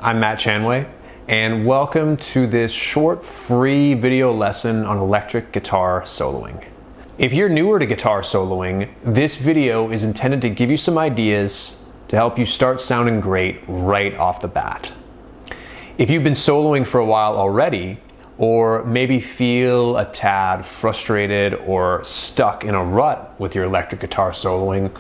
I'm Matt Chanway, and welcome to this short free video lesson on electric guitar soloing. If you're newer to guitar soloing, this video is intended to give you some ideas to help you start sounding great right off the bat. If you've been soloing for a while already, or maybe feel a tad frustrated or stuck in a rut with your electric guitar soloing,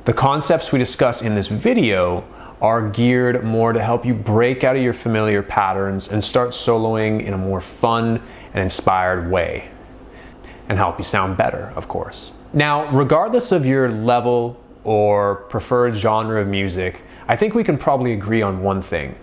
the concepts we discuss in this video are geared more to help you break out of your familiar patterns and start soloing in a more fun and inspired way, and help you sound better, of course. Now, regardless of your level or preferred genre of music, I think we can probably agree on one thing.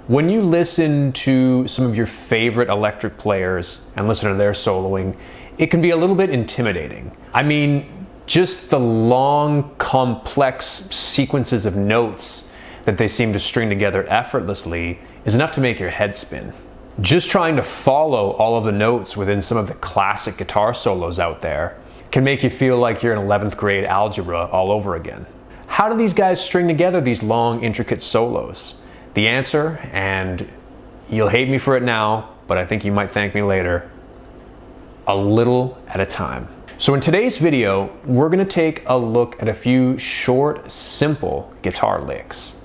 When you listen to some of your favorite electric players and listen to their soloing, it can be a little bit intimidating. I mean, just the long, complex sequences of notes that they seem to string together effortlessly is enough to make your head spin. Just trying to follow all of the notes within some of the classic guitar solos out there can make you feel like you're in 11th grade algebra all over again. How do these guys string together these long, intricate solos? The answer, and you'll hate me for it now, but I think you might thank me later, a little at a time. So in today's video, we're gonna take a look at a few short, simple guitar licks.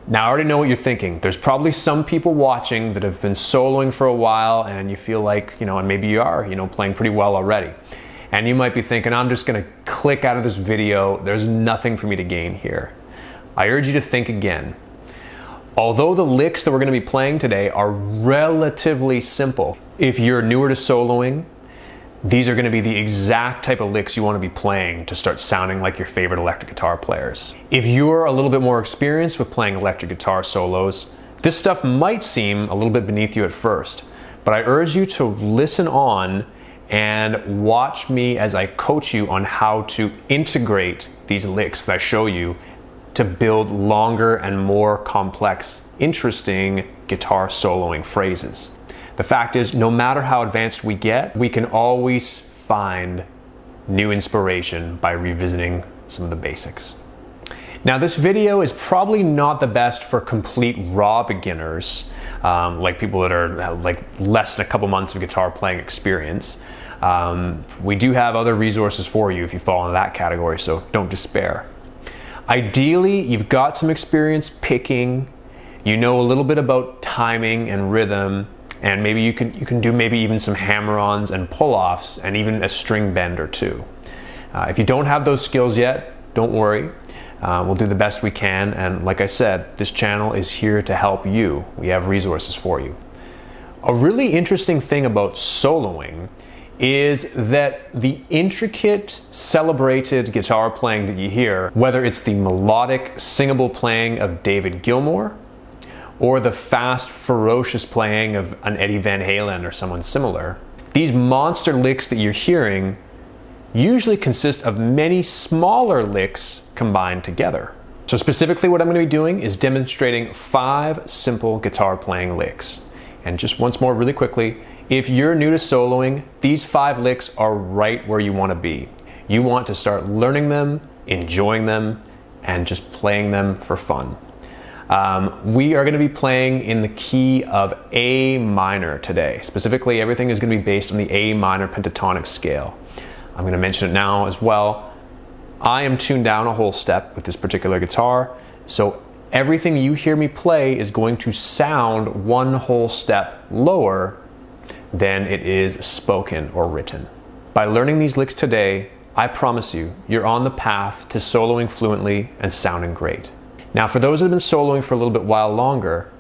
Now, I already know what you're thinking. There's probably some people watching that have been soloing for a while and you feel like, and maybe you are, playing pretty well already. And you might be thinking, I'm just gonna click out of this video. There's nothing for me to gain here. I urge you to think again. Although the licks that we're gonna be playing today are relatively simple, if you're newer to soloing, these are going to be the exact type of licks you want to be playing to start sounding like your favorite electric guitar players. If you're a little bit more experienced with playing electric guitar solos, this stuff might seem a little bit beneath you at first, but I urge you to listen on and watch me as I coach you on how to integrate these licks that I show you to build longer and more complex, interesting guitar soloing phrases. The fact is, no matter how advanced we get, we can always find new inspiration by revisiting some of the basics. Now, this video is probably not the best for complete raw beginners, like people that are like less than a couple months of guitar playing experience. We do have other resources for you if you fall into that category, so don't despair. Ideally, you've got some experience picking, you know a little bit about timing and rhythm, and maybe you can do maybe even some hammer-ons and pull-offs and even a string bend or two. If you don't have those skills yet, don't worry. We'll do the best we can, and like I said, this channel is here to help you. We have resources for you. A really interesting thing about soloing is that the intricate, celebrated guitar playing that you hear, whether it's the melodic, singable playing of David Gilmour, or the fast, ferocious playing of an Eddie Van Halen or someone similar, these monster licks that you're hearing usually consist of many smaller licks combined together. So specifically what I'm going to be doing is demonstrating 5 simple guitar playing licks. And just once more really quickly, if you're new to soloing, these 5 licks are right where you want to be. You want to start learning them, enjoying them, and just playing them for fun. We are going to be playing in the key of A minor today. Specifically, everything is going to be based on the A minor pentatonic scale. I'm going to mention it now as well. I am tuned down a whole step with this particular guitar, so everything you hear me play is going to sound one whole step lower than it is spoken or written. By learning these licks today, I promise you, you're on the path to soloing fluently and sounding great. Now, for those that have been soloing for a little bit while longer,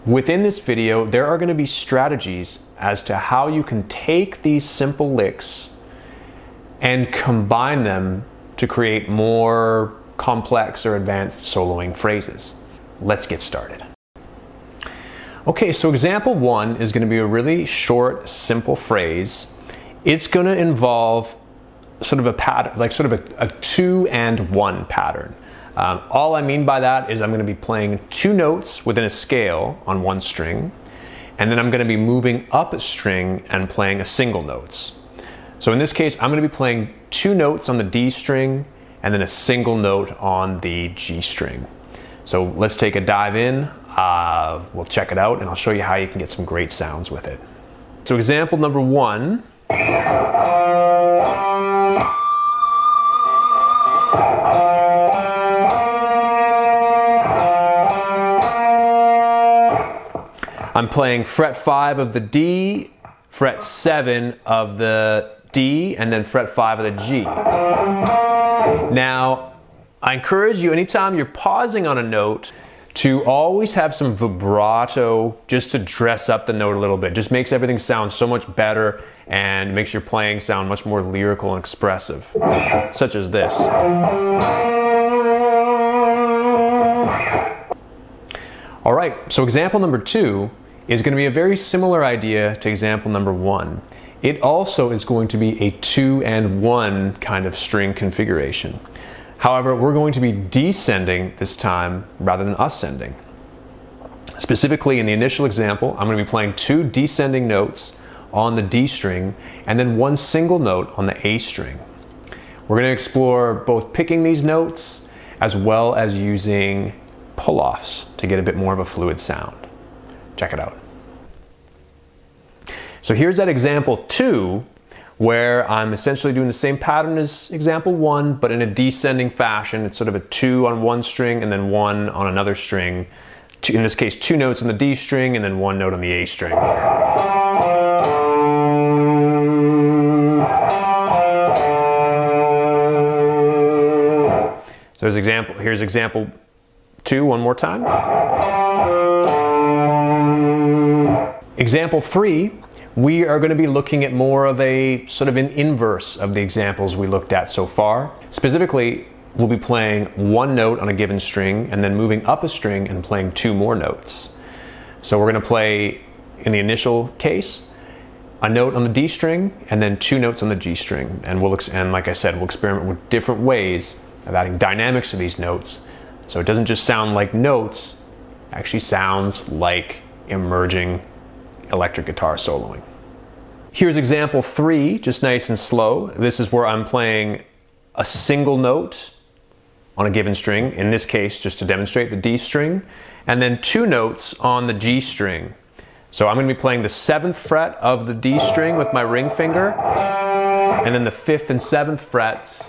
within this video, there are going to be strategies as to how you can take these simple licks and combine them to create more complex or advanced soloing phrases. Let's get started. Okay, so example 1 is going to be a really short, simple phrase. It's going to involve sort of a pattern, like sort of a 2 and 1 pattern. All I mean by that is I'm going to be playing 2 notes within a scale on 1 string, and then I'm going to be moving up a string and playing a single notes. So in this case, I'm going to be playing 2 notes on the D string and then a single note on the G string. So let's take a dive in. we'll check it out and I'll show you how you can get some great sounds with it. So example number 1. I'm playing fret 5 of the D, fret 7 of the D, and then fret 5 of the G. Now, I encourage you, anytime you're pausing on a note, to always have some vibrato just to dress up the note a little bit. Just makes everything sound so much better and makes your playing sound much more lyrical and expressive, such as this. All right, so example number 2 is going to be a very similar idea to example number 1. It also is going to be a 2 and 1 kind of string configuration. However, we're going to be descending this time rather than ascending. Specifically in the initial example, I'm going to be playing 2 descending notes on the D string and then 1 single note on the A string. We're going to explore both picking these notes as well as using pull-offs to get a bit more of a fluid sound. Check it out. So here's that example 2, where I'm essentially doing the same pattern as example 1, but in a descending fashion. It's sort of a 2 on one string and then 1 on another string. In this case, 2 notes on the D string and then 1 note on the A string. So here's example 2 one more time. Example 3, we are going to be looking at more of a sort of an inverse of the examples we looked at so far. Specifically, we'll be playing 1 note on a given string and then moving up a string and playing 2 more notes. So we're going to play, in the initial case, a note on the D string and then 2 notes on the G string. And like I said, we'll experiment with different ways of adding dynamics to these notes. So it doesn't just sound like notes, it actually sounds like emerging electric guitar soloing. Here's example 3, just nice and slow. This is where I'm playing a single note on a given string, in this case just to demonstrate the D string, and then 2 notes on the G string. So I'm going to be playing the 7th fret of the D string with my ring finger, and then the 5th and 7th frets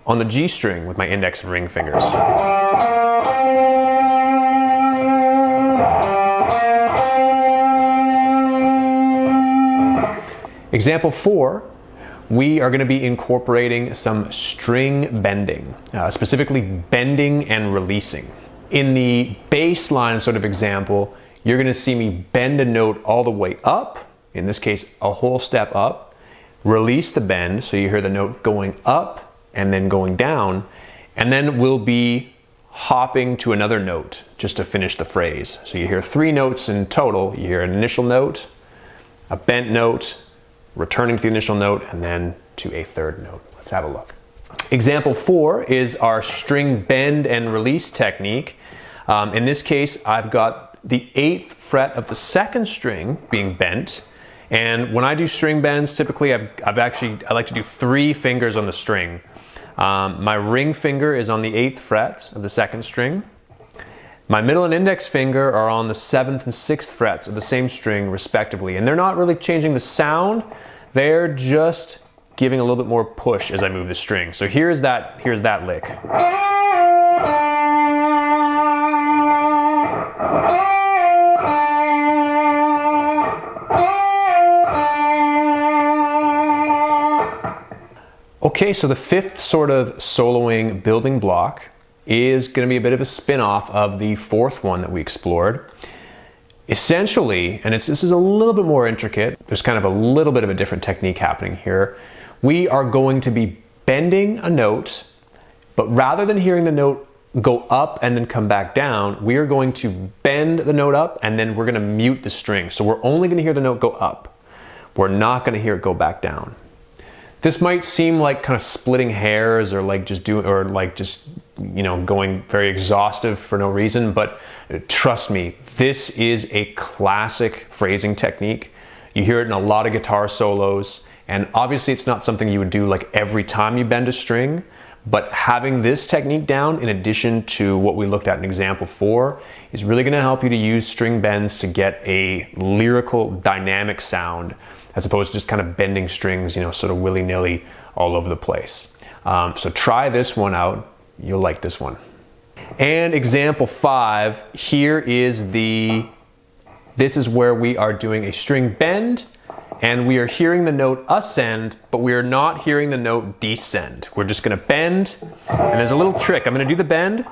on the G string with my index and ring fingers. Example 4, we are going to be incorporating some string bending, specifically bending and releasing. In the bass line sort of example, you're going to see me bend a note all the way up, in this case a whole step up, release the bend so you hear the note going up and then going down, and then we'll be hopping to another note just to finish the phrase. So you hear 3 notes in total. You hear an initial note, a bent note, returning to the initial note, and then to a 3rd note. Let's have a look. Example 4 is our string bend and release technique. In this case, I've got the 8th fret of the 2nd string being bent, and when I do string bends, typically I like to do 3 fingers on the string. My ring finger is on the 8th fret of the 2nd string. My middle and index finger are on the 7th and 6th frets of the same string respectively, and they're not really changing the sound, they're just giving a little bit more push as I move the string. So here's that lick. Okay, so the 5th sort of soloing building block is going to be a bit of a spin-off of the 4th one that we explored. Essentially, and this is a little bit more intricate, there's kind of a little bit of a different technique happening here. We are going to be bending a note, but rather than hearing the note go up and then come back down, we are going to bend the note up and then we're going to mute the string. So we're only going to hear the note go up. We're not going to hear it go back down. This might seem like kind of splitting hairs or like just going very exhaustive for no reason, but trust me, this is a classic phrasing technique. You hear it in a lot of guitar solos, and obviously it's not something you would do like every time you bend a string, But having this technique down, in addition to what we looked at in example 4, is really going to help you to use string bends to get a lyrical, dynamic sound, as opposed to just kind of bending strings, sort of willy-nilly all over the place. So try this one out. You'll like this one. And example 5, here is this is where we are doing a string bend, and we are hearing the note ascend, but we are not hearing the note descend. We're just gonna bend, and there's a little trick. I'm gonna do the bend.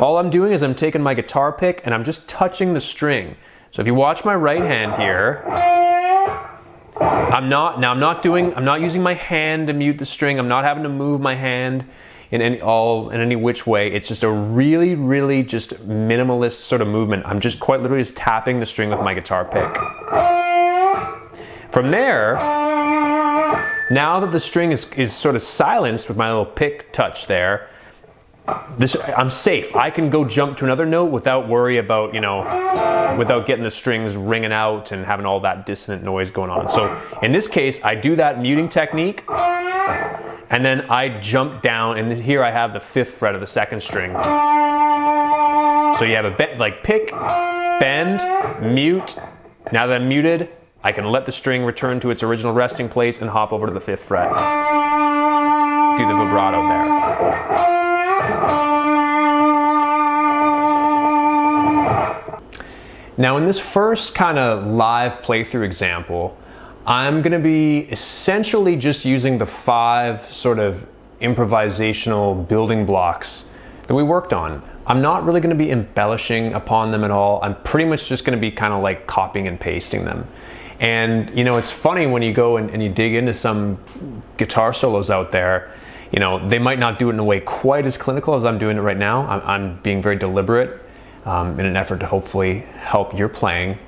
All I'm doing is I'm taking my guitar pick and I'm just touching the string. So if you watch my right hand here, I'm not using my hand to mute the string. I'm not having to move my hand in any which way. It's just a really, really just minimalist sort of movement. I'm just quite literally just tapping the string with my guitar pick. From there, now that the string is sort of silenced with my little pick touch there, I'm safe. I can go jump to another note without worry about, without getting the strings ringing out and having all that dissonant noise going on. So in this case, I do that muting technique, and then I jump down, and here I have the 5th fret of the 2nd string. So you have a pick, bend, mute. Now that I'm muted, I can let the string return to its original resting place and hop over to the 5th fret. Do the vibrato there. Now in this first kind of live playthrough example, I'm going to be essentially just using the 5 sort of improvisational building blocks that we worked on. I'm not really going to be embellishing upon them at all. I'm pretty much just going to be kind of like copying and pasting them. And it's funny when you go and you dig into some guitar solos out there, they might not do it in a way quite as clinical as I'm doing it right now. I'm being very deliberate in an effort to hopefully help your playing.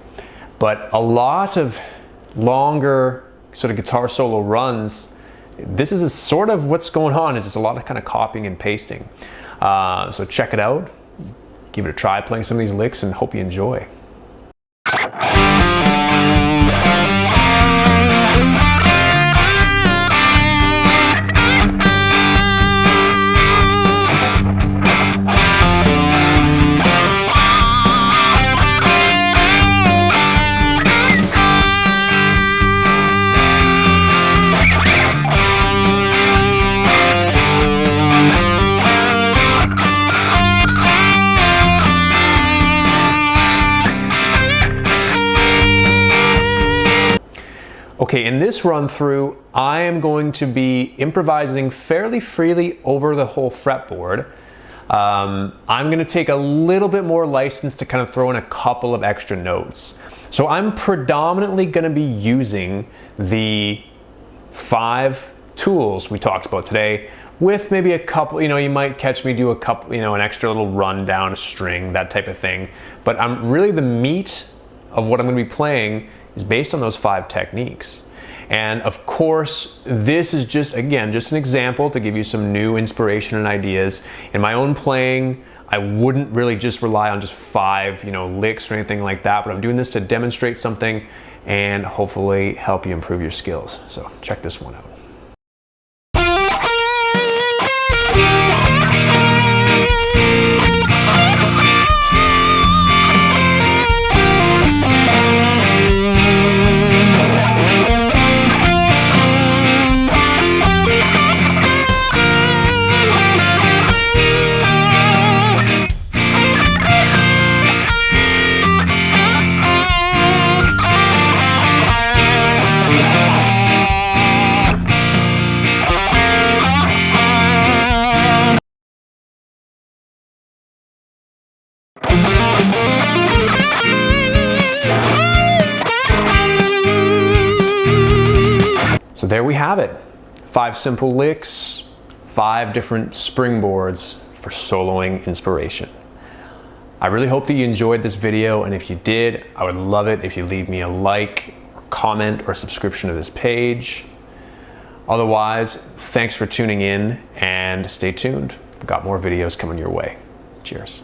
But a lot of longer sort of guitar solo runs, this is sort of what's going on, is just a lot of kind of copying and pasting. So check it out, give it a try playing some of these licks, and hope you enjoy. Okay, in this run through, I am going to be improvising fairly freely over the whole fretboard. I'm going to take a little bit more license to kind of throw in a couple of extra notes. So I'm predominantly going to be using the 5 tools we talked about today, with maybe a couple, you might catch me do a couple, an extra little run down a string, that type of thing. But I'm really, the meat of what I'm going to be playing is based on those 5 techniques. And of course, this is just an example to give you some new inspiration and ideas. In my own playing, I wouldn't really just rely on just 5, licks or anything like that, but I'm doing this to demonstrate something and hopefully help you improve your skills. So check this one out. So there we have it. 5 simple licks, 5 different springboards for soloing inspiration. I really hope that you enjoyed this video, and if you did, I would love it if you leave me a like, or comment, or subscription to this page. Otherwise, thanks for tuning in, and stay tuned. We've got more videos coming your way. Cheers.